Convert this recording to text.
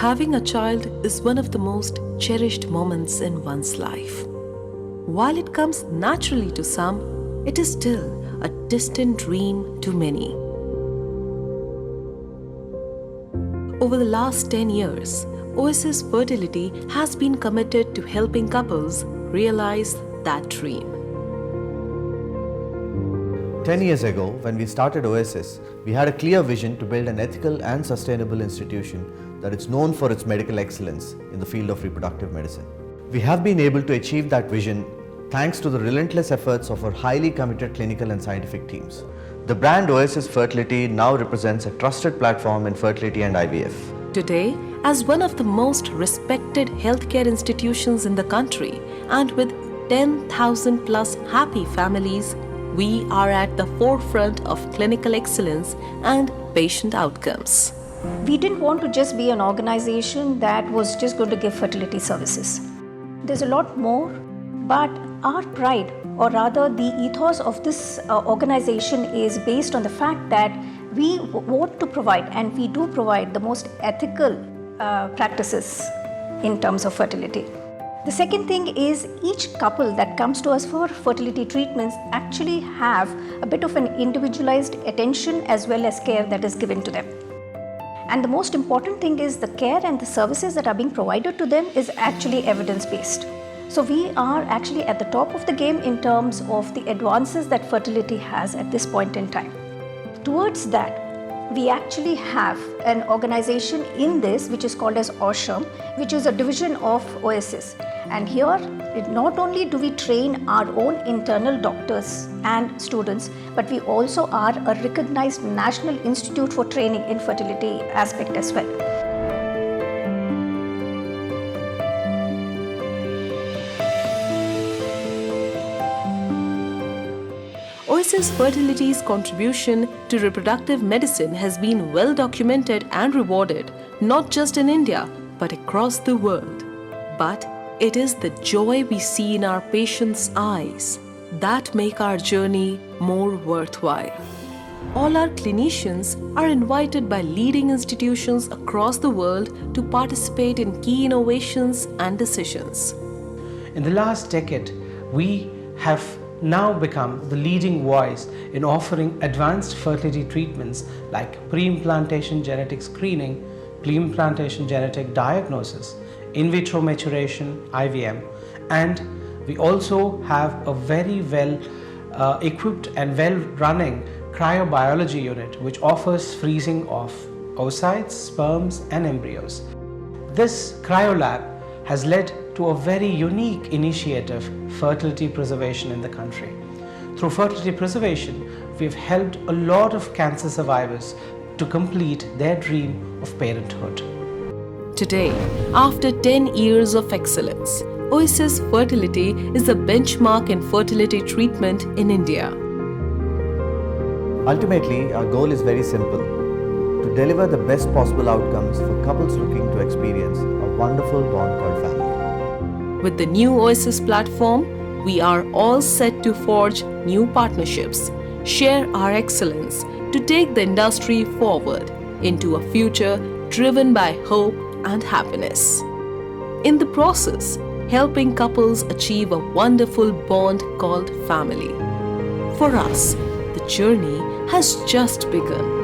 Having a child is one of the most cherished moments in one's life. While it comes naturally to some, it is still a distant dream to many. Over the last 10 years, Oasis Fertility has been committed to helping couples realize that dream. 10 years ago, when we started Oasis, we had a clear vision to build an ethical and sustainable institution that is known for its medical excellence in the field of reproductive medicine. We have been able to achieve that vision thanks to the relentless efforts of our highly committed clinical and scientific teams. The brand Oasis Fertility now represents a trusted platform in fertility and IVF. Today, as one of the most respected healthcare institutions in the country and with 10,000 plus happy families, we are at the forefront of clinical excellence and patient outcomes. We didn't want to just be an organization that was just going to give fertility services. There's a lot more, but our pride, or rather the ethos of this organization, is based on the fact that we want to provide, and we do provide, the most ethical practices in terms of fertility. The second thing is each couple that comes to us for fertility treatments actually have a bit of an individualized attention as well as care that is given to them. And the most important thing is the care and the services that are being provided to them is actually evidence-based. So we are actually at the top of the game in terms of the advances that fertility has at this point in time. Towards that, we actually have an organization in this which is called as OSHAM, which is a division of Oasis. And here, not only do we train our own internal doctors and students, but we also are a recognized National Institute for Training in Fertility aspect as well. Oasis Fertility's contribution to reproductive medicine has been well documented and rewarded, not just in India, but across the world. But it is the joy we see in our patients' eyes that make our journey more worthwhile. All our clinicians are invited by leading institutions across the world to participate in key innovations and decisions. In the last decade, we have now become the leading voice in offering advanced fertility treatments like pre-implantation genetic screening, pre-implantation genetic diagnosis, in vitro maturation, IVM, and we also have a very well equipped and well running cryobiology unit which offers freezing of oocytes, sperms and embryos. This cryolab has led to a very unique initiative, fertility preservation in the country. Through fertility preservation, we've helped a lot of cancer survivors to complete their dream of parenthood. Today, after 10 years of excellence, Oasis Fertility is a benchmark in fertility treatment in India. Ultimately, our goal is very simple: to deliver the best possible outcomes for couples looking to experience a wonderful bond called family. With the new Oasis platform, we are all set to forge new partnerships, share our excellence to take the industry forward into a future driven by hope and happiness. In the process, helping couples achieve a wonderful bond called family. For us, the journey has just begun.